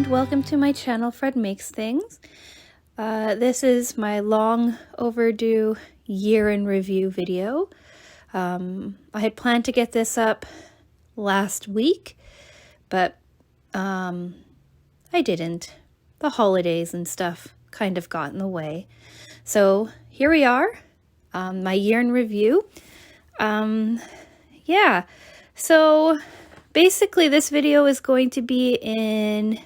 and welcome to my channel, Fred Makes Things. This is my long overdue year in review video. I had planned to get this up last week, but I didn't. The holidays and stuff kind of got in the way. So here we are, my year in review. Yeah, so basically this video is going to be in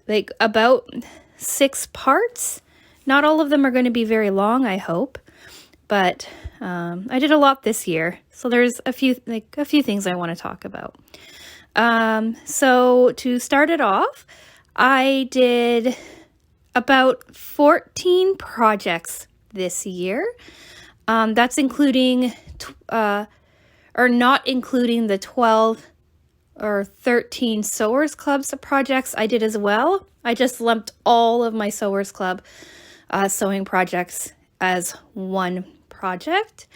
like about 6 parts. Not all of them are going to be very long, I hope, but I did a lot this year, so there's a few things I want to talk about. So to start it off, I did about 14 projects this year. That's including or not including the 12 or 13 Sewers Clubs projects I did as well. I just lumped all of my Sewers Club sewing projects as one project.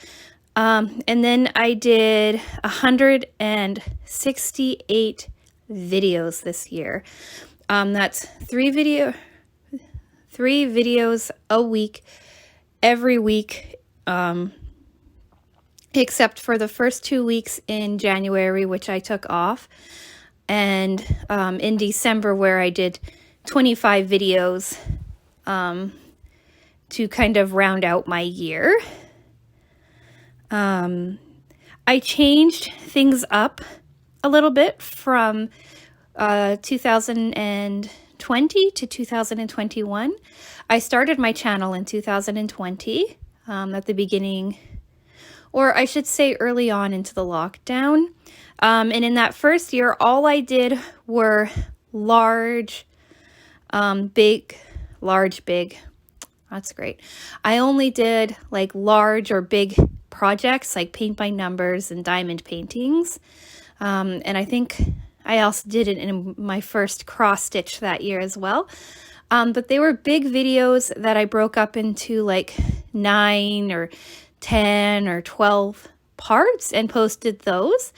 And then I did 168 videos this year. That's three videos a week, every week, except for the first 2 weeks in January, which I took off, and in December, where I did 25 videos to kind of round out my year. I changed things up a little bit from 2020 to 2021. I started my channel in 2020 at the beginning, or I should say early on into the lockdown. And in that first year, all I did were large, big. That's great. I only did like large or big projects like paint by numbers and diamond paintings. And I think I also did it in my first cross stitch that year as well. But they were big videos that I broke up into like 9 or 10 or 12 parts and posted those.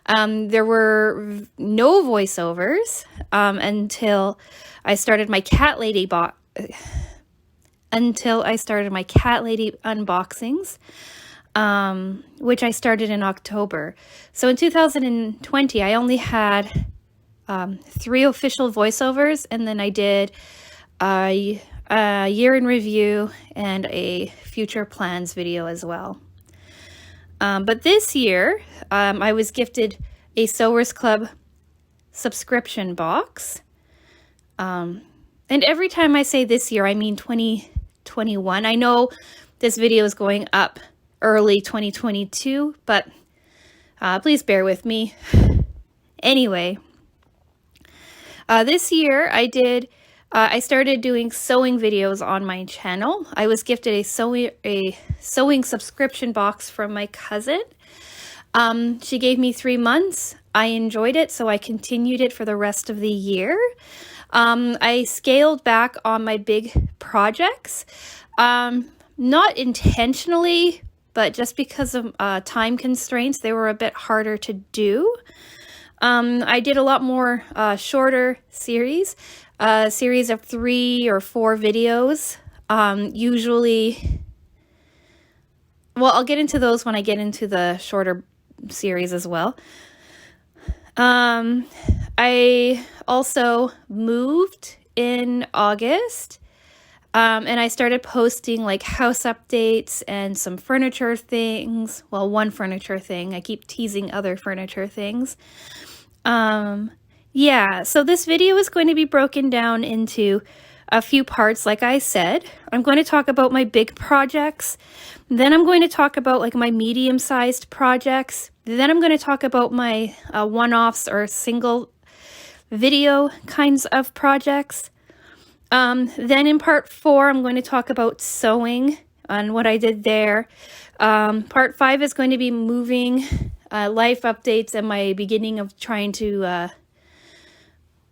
There were no voiceovers until I started my cat lady unboxings, which I started in October. So in 2020, I only had 3 official voiceovers, and then I did a year in review and a future plans video as well. But this year, I was gifted a Sewers Club subscription box. And every time I say this year, I mean 2021. I know this video is going up early 2022, but please bear with me. Anyway, this year I started doing sewing videos on my channel. I was gifted a sewing subscription box from my cousin. She gave me 3 months. I enjoyed it, so I continued it for the rest of the year. I scaled back on my big projects, not intentionally, but just because of time constraints. They were a bit harder to do. I did a lot more shorter series. A series of 3 or 4 videos, usually, well, I'll get into those when I get into the shorter series as well. I also moved in August, and I started posting like house updates and some furniture things. Well, one furniture thing. I keep teasing other furniture things. Yeah, so this video is going to be broken down into a few parts, like I said. I'm going to talk about my big projects. Then I'm going to talk about like my medium-sized projects. Then I'm going to talk about my one-offs or single video kinds of projects. Then in part 4, I'm going to talk about sewing and what I did there. Part 5 is going to be moving, life updates, and my beginning of trying to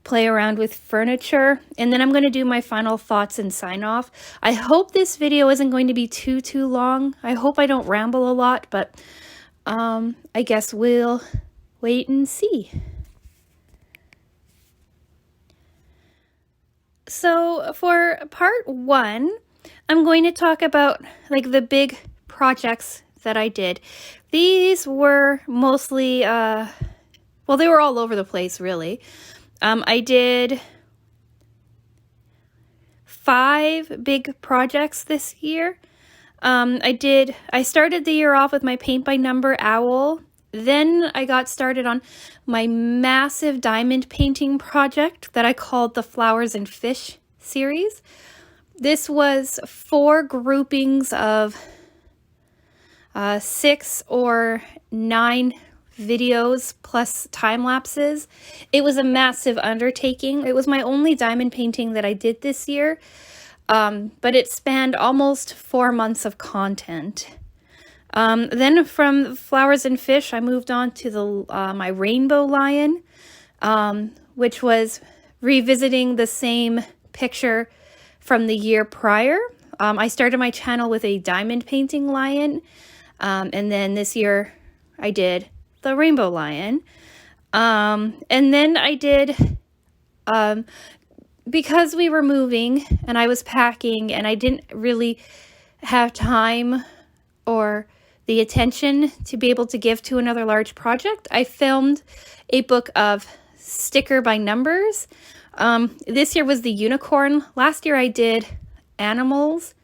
play around with furniture, and then I'm going to do my final thoughts and sign off. I hope this video isn't going to be too long. I hope I don't ramble a lot, but I guess we'll wait and see. So for part one, I'm going to talk about like the big projects that I did. These were mostly, well, they were all over the place, really. I did 5 big projects this year. I started the year off with my paint by number owl. Then I got started on my massive diamond painting project that I called the Flowers and Fish series. This was 4 groupings of 6 or 9 videos plus time lapses. It was a massive undertaking. It was my only diamond painting that I did this year, but it spanned almost 4 months of content. Then from Flowers and Fish, I moved on to the my Rainbow Lion, which was revisiting the same picture from the year prior. I started my channel with a diamond painting lion, and then this year I did the Rainbow Lion. And then I did, because we were moving and I was packing and I didn't really have time or the attention to be able to give to another large project, I filmed a book of sticker by numbers. This year was the unicorn. Last year I did animals,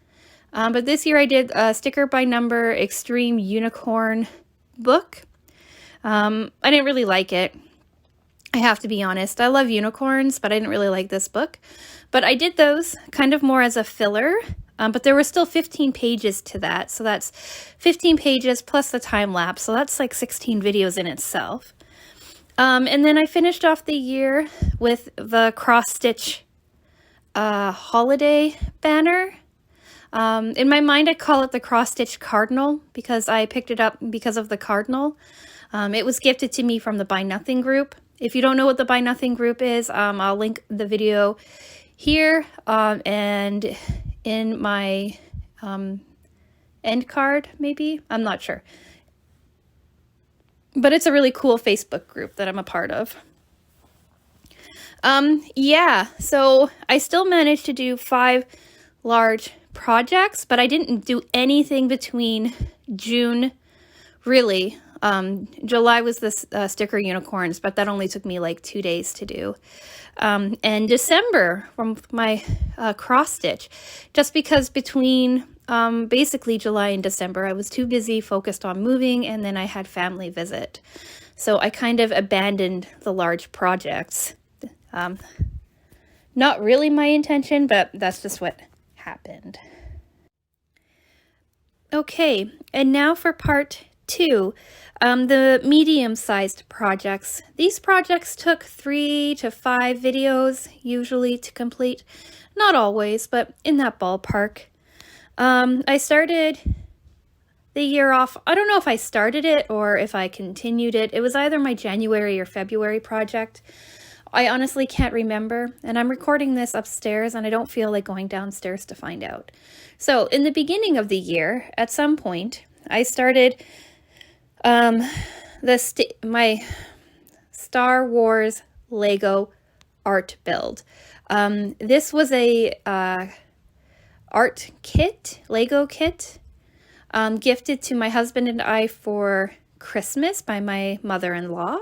but this year I did a sticker by number extreme unicorn book. I didn't really like it. I have to be honest. I love unicorns, but I didn't really like this book. But I did those kind of more as a filler. But there were still 15 pages to that. So that's 15 pages plus the time lapse. So that's like 16 videos in itself. And then I finished off the year with the cross stitch holiday banner. In my mind, I call it the cross stitch cardinal because I picked it up because of the cardinal. It was gifted to me from the Buy Nothing group. If you don't know what the Buy Nothing group is, I'll link the video here and in my end card, maybe. I'm not sure. But it's a really cool Facebook group that I'm a part of. Yeah, so I still managed to do 5 large projects, but I didn't do anything between June, really. July was the sticker unicorns, but that only took me like 2 days to do. And December from my cross stitch, just because between basically July and December, I was too busy focused on moving, and then I had family visit. So I kind of abandoned the large projects. Not really my intention, but that's just what happened. Okay, and now for part 2. The medium-sized projects. These projects took 3 to 5 videos usually to complete. Not always, but in that ballpark. I started the year off, I don't know if I started it or if I continued it. It was either my January or February project. I honestly can't remember, and I'm recording this upstairs and I don't feel like going downstairs to find out. So in the beginning of the year, at some point, I started my Star Wars Lego art build. This was a art kit, Lego kit, gifted to my husband and I for Christmas by my mother-in-law.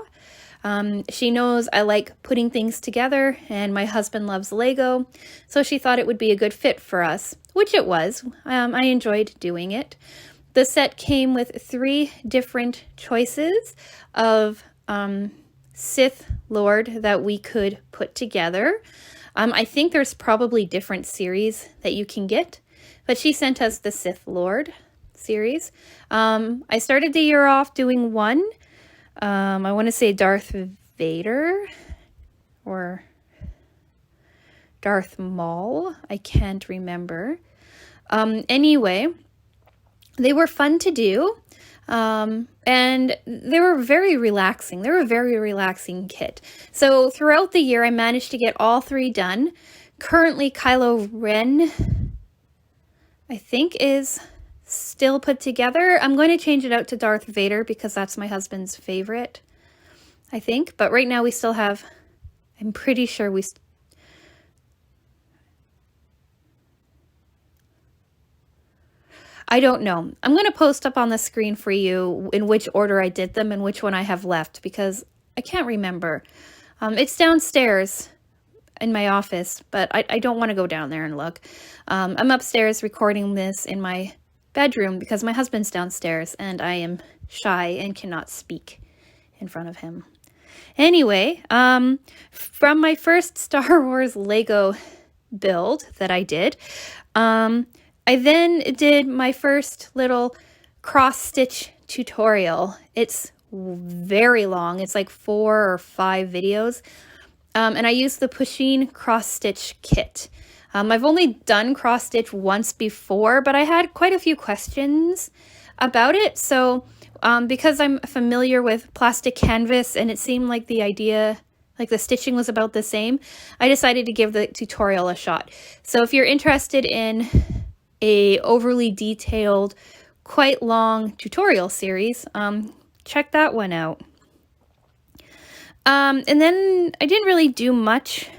She knows I like putting things together, and my husband loves Lego, so she thought it would be a good fit for us, which it was. I enjoyed doing it. The set came with 3 different choices of Sith Lord that we could put together. I think there's probably different series that you can get, but she sent us the Sith Lord series. I started the year off doing one. I want to say Darth Vader or Darth Maul. I can't remember. Anyway, they were fun to do, and they were very relaxing. They were a very relaxing kit. So throughout the year, I managed to get all 3 done. Currently, Kylo Ren, I think, is still put together. I'm going to change it out to Darth Vader because that's my husband's favorite, I think. But right now we still have, I'm pretty sure I don't know. I'm going to post up on the screen for you in which order I did them and which one I have left because I can't remember. It's downstairs in my office, but I don't want to go down there and look. I'm upstairs recording this in my bedroom because my husband's downstairs and I am shy and cannot speak in front of him. Anyway, from my first Star Wars Lego build that I did, I then did my first little cross-stitch tutorial. It's very long. It's like 4 or 5 videos. And I used the Pusheen cross-stitch kit. I've only done cross-stitch once before, but I had quite a few questions about it. So because I'm familiar with plastic canvas and it seemed like the idea, like the stitching was about the same, I decided to give the tutorial a shot. So if you're interested in a overly detailed, quite long tutorial series, check that one out. And then I didn't really do much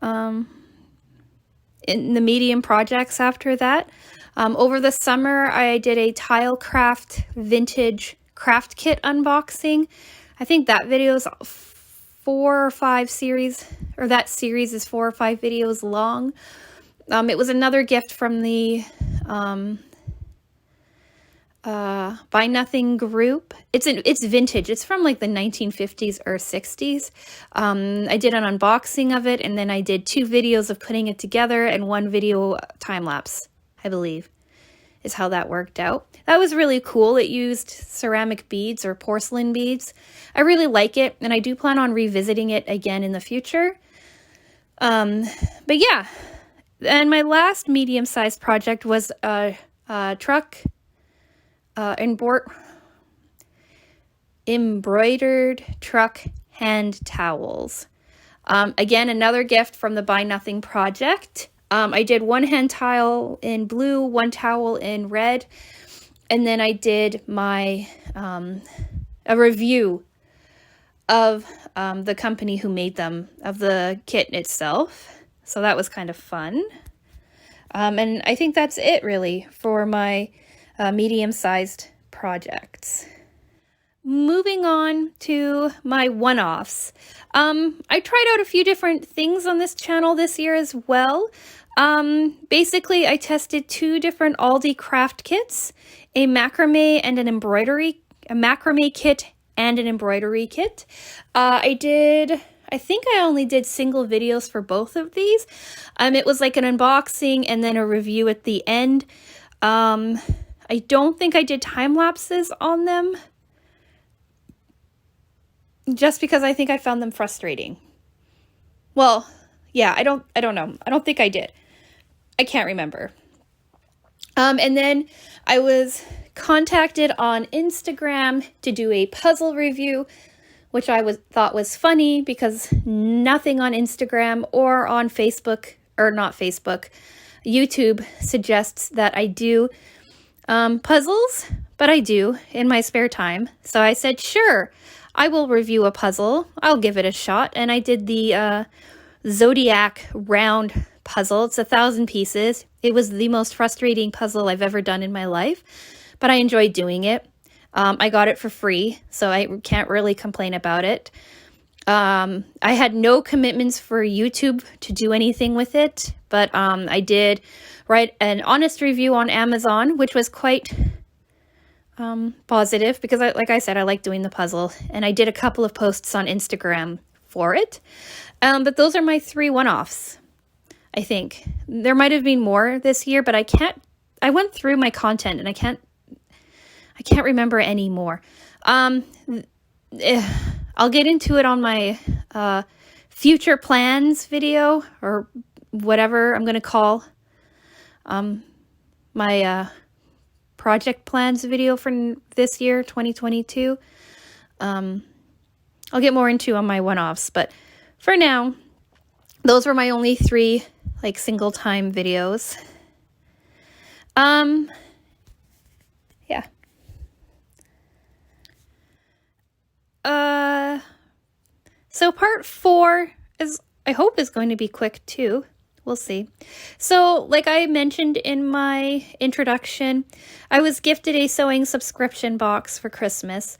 in the medium projects after that. Over the summer, I did a Tilecraft vintage craft kit unboxing. I think that video is 4 or 5 series, or that series is 4 or 5 videos long. It was another gift from the Buy Nothing group. It's vintage. It's from like the 1950s or 60s. I did an unboxing of it, and then I did 2 videos of putting it together and 1 video time lapse, I believe, is how that worked out. That was really cool. It used ceramic beads or porcelain beads. I really like it, and I do plan on revisiting it again in the future. But yeah, and my last medium-sized project was a truck embroidered truck hand towels. Again, another gift from the Buy Nothing project. I did 1 hand towel in blue, 1 towel in red, and then I did my a review of the company who made them, of the kit itself. So that was kind of fun. And I think that's it really for my medium-sized projects. Moving on to my one-offs. I tried out a few different things on this channel this year as well. Basically, I tested 2 different Aldi craft kits, a macrame and a macrame kit and an embroidery kit. I think I only did single videos for both of these. It was like an unboxing and then a review at the end. I don't think I did time lapses on them, just because I think I found them frustrating. Well, yeah, I don't know. I don't think I did. I can't remember. And then I was contacted on Instagram to do a puzzle review, which I thought was funny because nothing on Instagram or on Facebook, or not Facebook, YouTube suggests that I do puzzles, but I do in my spare time. So I said, sure, I will review a puzzle. I'll give it a shot. And I did the Zodiac round puzzle. It's 1,000 pieces. It was the most frustrating puzzle I've ever done in my life, but I enjoyed doing it. I got it for free, so I can't really complain about it. I had no commitments for YouTube to do anything with it, but I did write an honest review on Amazon, which was quite positive because, like I said, I like doing the puzzle, and I did a couple of posts on Instagram for it. But those are my 3 one-offs, I think. There might have been more this year, but I went through my content and I can't remember any more. I'll get into it on my future plans video, or whatever I'm going to call my project plans video for this year, 2022. I'll get more into on my one-offs, but for now, those were my only 3 like single time videos. Yeah. So part 4 I hope is going to be quick too. We'll see. So, like I mentioned in my introduction, I was gifted a sewing subscription box for Christmas.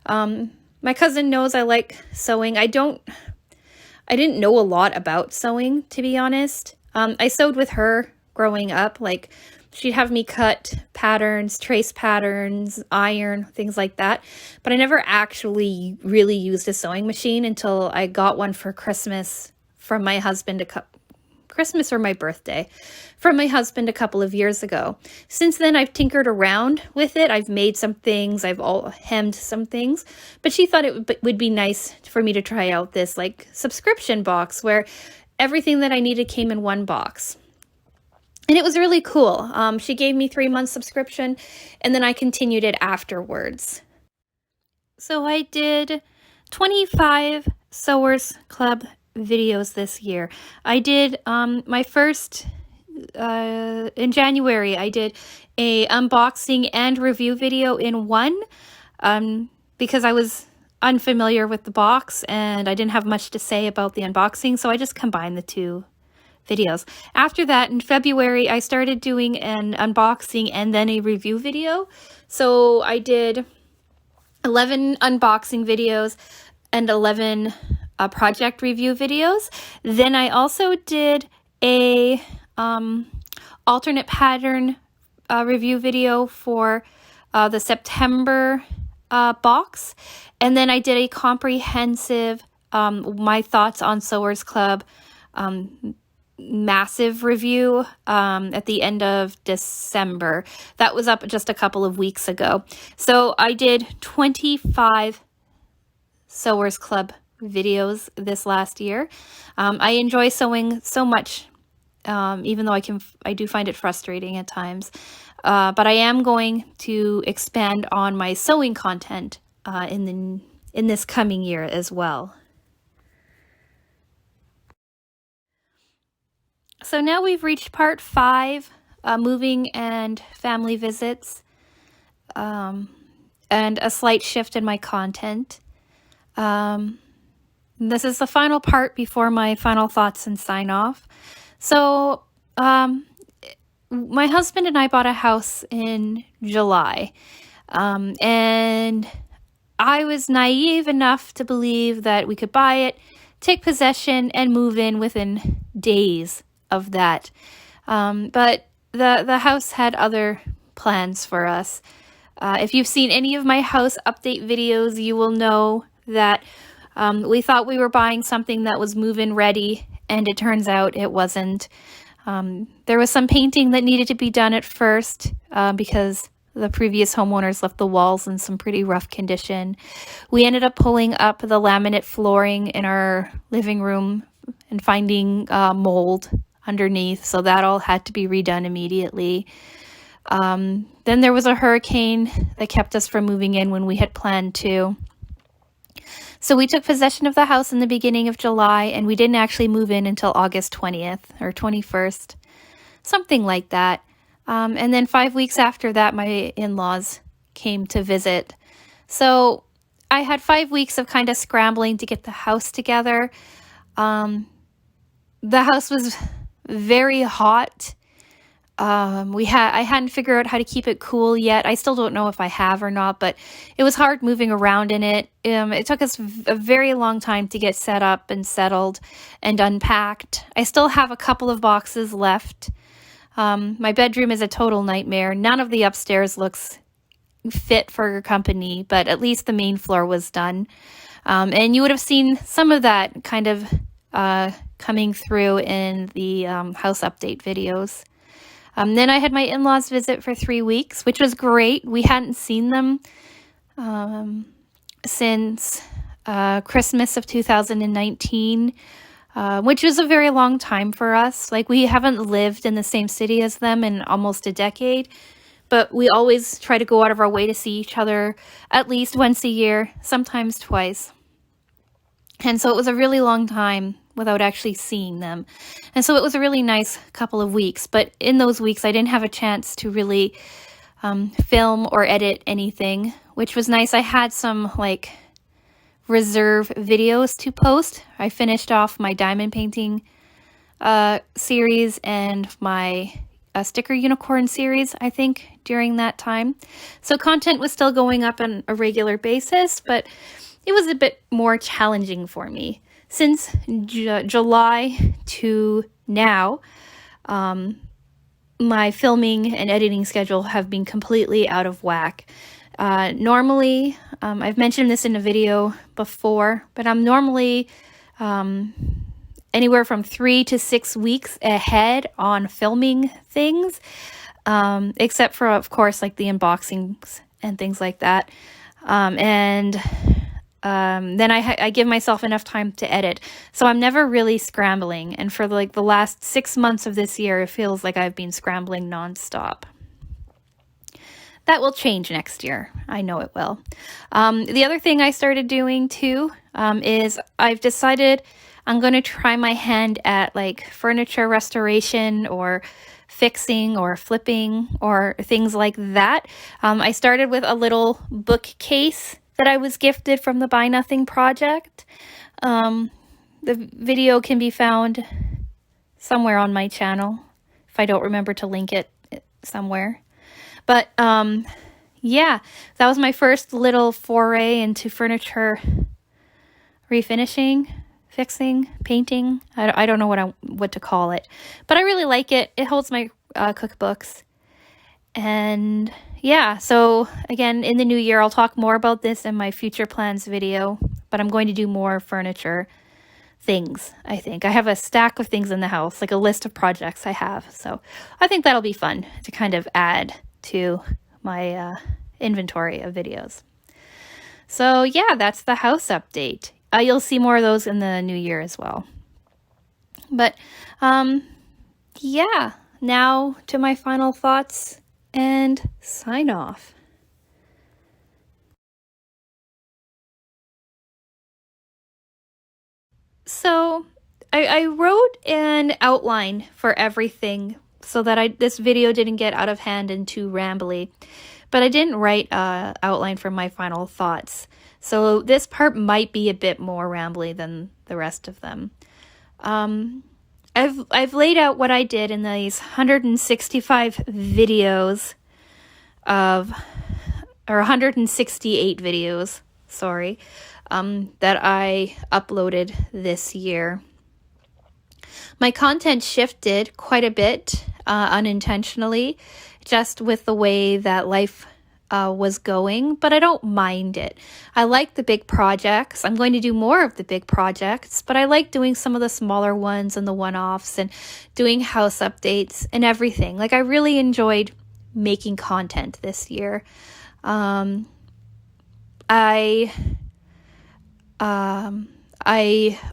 My cousin knows I like sewing. I didn't know a lot about sewing, to be honest. I sewed with her growing up. Like, she'd have me cut patterns, trace patterns, iron, things like that. But I never actually really used a sewing machine until I got one for Christmas from my husband Christmas or my birthday from my husband a couple of years ago. Since then, I've tinkered around with it. I've made some things, I've all hemmed some things, but she thought it would be nice for me to try out this like subscription box where everything that I needed came in one box. And it was really cool. She gave me 3 months subscription, and then I continued it afterwards. So I did 25 Sewers Club videos this year. I did my first in January. I did a unboxing and review video in one because I was unfamiliar with the box and I didn't have much to say about the unboxing, so I just combined the two videos. After that, in February, I started doing an unboxing and then a review video. So I did 11 unboxing videos and 11 project review videos. Then I also did a alternate pattern review video for the September box. And then I did a comprehensive my thoughts on Sewers Club massive review at the end of December. That was up just a couple of weeks ago. So I did 25 Sewers Club videos this last year. I enjoy sewing so much, even though I do find it frustrating at times. But I am going to expand on my sewing content in this coming year as well. So now we've reached part 5, moving and family visits, and a slight shift in my content. This is the final part before my final thoughts and sign off. So, my husband and I bought a house in July, and I was naive enough to believe that we could buy it, take possession, and move in within days of that. But the house had other plans for us. If you've seen any of my house update videos, you will know that we thought we were buying something that was move-in ready, and it turns out it wasn't. There was some painting that needed to be done at first because the previous homeowners left the walls in some pretty rough condition. We ended up pulling up the laminate flooring in our living room and finding mold underneath, so that all had to be redone immediately. Then there was a hurricane that kept us from moving in when we had planned to. So we took possession of the house in the beginning of July, and we didn't actually move in until August 20th or 21st, something like that. And then 5 weeks after that, my in-laws came to visit. So I had 5 weeks of kind of scrambling to get the house together. The house was very hot. I hadn't figured out how to keep it cool yet. I still don't know if I have or not, but it was hard moving around in it. It took us a very long time to get set up and settled and unpacked. I still have a couple of boxes left. My bedroom is a total nightmare. None of the upstairs looks fit for company, but at least the main floor was done. And you would have seen some of that kind of coming through in the house update videos. Then I had my in-laws visit for 3 weeks, which was great. We hadn't seen them since Christmas of 2019, which was a very long time for us. Like, we haven't lived in the same city as them in almost a decade, but we always try to go out of our way to see each other at least once a year, sometimes twice. And so it was a really long time without actually seeing them. And so it was a really nice couple of weeks. But in those weeks, I didn't have a chance to really film or edit anything, which was nice. I had some like reserve videos to post. I finished off my diamond painting series and my Sticker Unicorn series, I think, during that time. So content was still going up on a regular basis, but it was a bit more challenging for me. Since July to now, my filming and editing schedule have been completely out of whack. Normally, I've mentioned this in a video before, but I'm normally anywhere from 3 to 6 weeks ahead on filming things, except for, of course, like the unboxings and things like that. Then I give myself enough time to edit. So I'm never really scrambling. And for like the last 6 months of this year, it feels like I've been scrambling nonstop. That will change next year. I know it will. The other thing I started doing too is I've decided I'm going to try my hand at like furniture restoration or fixing or flipping or things like that. I started with a little bookcase that I was gifted from the Buy Nothing project. The video can be found somewhere on my channel if I don't remember to link it somewhere. But yeah, that was my first little foray into furniture refinishing, fixing, painting. I don't know what to call it, but I really like it. It holds my cookbooks. And yeah, so again, in the new year, I'll talk more about this in my future plans video, but I'm going to do more furniture things, I think. I have a stack of things in the house, like a list of projects I have. So I think that'll be fun to kind of add to my inventory of videos. So yeah, that's the house update. You'll see more of those in the new year as well. But yeah, now to my final thoughts and sign off. So I wrote an outline for everything so that this video didn't get out of hand and too rambly, but I didn't write an outline for my final thoughts. So this part might be a bit more rambly than the rest of them. I've laid out what I did in these 165 videos or 168 videos, sorry, that I uploaded this year. My content shifted quite a bit unintentionally, just with the way that life was going, but I don't mind it. I like the big projects. I'm going to do more of the big projects, but I like doing some of the smaller ones and the one-offs and doing house updates and everything. Like, I really enjoyed making content this year. I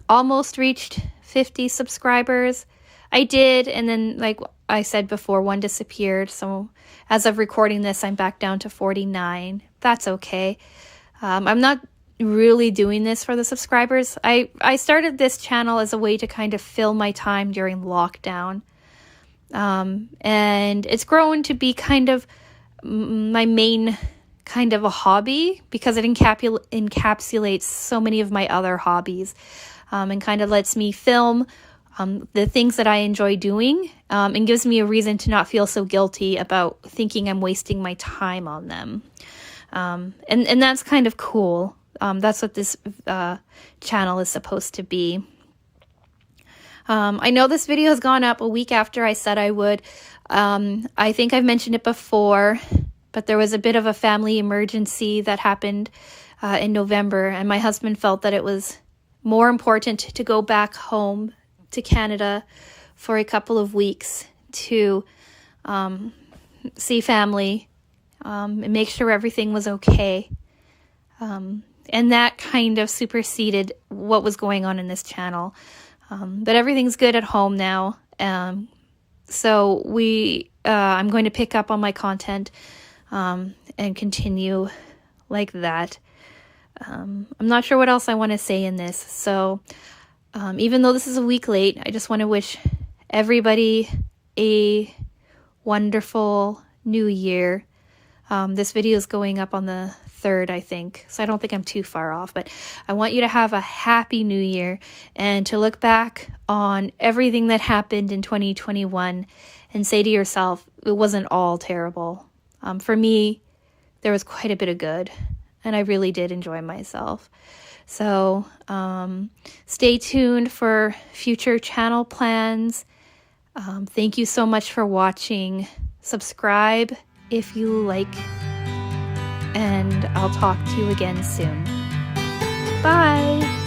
almost reached 50 subscribers. I did, and then, like I said before, one disappeared. So as of recording this, I'm back down to 49. That's okay. I'm not really doing this for the subscribers. I started this channel as a way to kind of fill my time during lockdown. And it's grown to be kind of my main kind of a hobby because it encapsulates so many of my other hobbies, and kind of lets me film the things that I enjoy doing, and gives me a reason to not feel so guilty about thinking I'm wasting my time on them. And that's kind of cool. That's what this channel is supposed to be. I know this video has gone up a week after I said I would. I think I've mentioned it before, but there was a bit of a family emergency that happened in November, and my husband felt that it was more important to go back home to Canada for a couple of weeks to see family and make sure everything was okay. And that kind of superseded what was going on in this channel. But everything's good at home now. So I'm going to pick up on my content and continue like that. I'm not sure what else I want to say in this. So even though this is a week late, I just want to wish everybody a wonderful new year. This video is going up on the 3rd, I think. So I don't think I'm too far off, but I want you to have a happy new year and to look back on everything that happened in 2021 and say to yourself, it wasn't all terrible. For me, there was quite a bit of good, and I really did enjoy myself. So stay tuned for future channel plans. Thank you so much for watching. Subscribe if you like, and I'll talk to you again soon. Bye!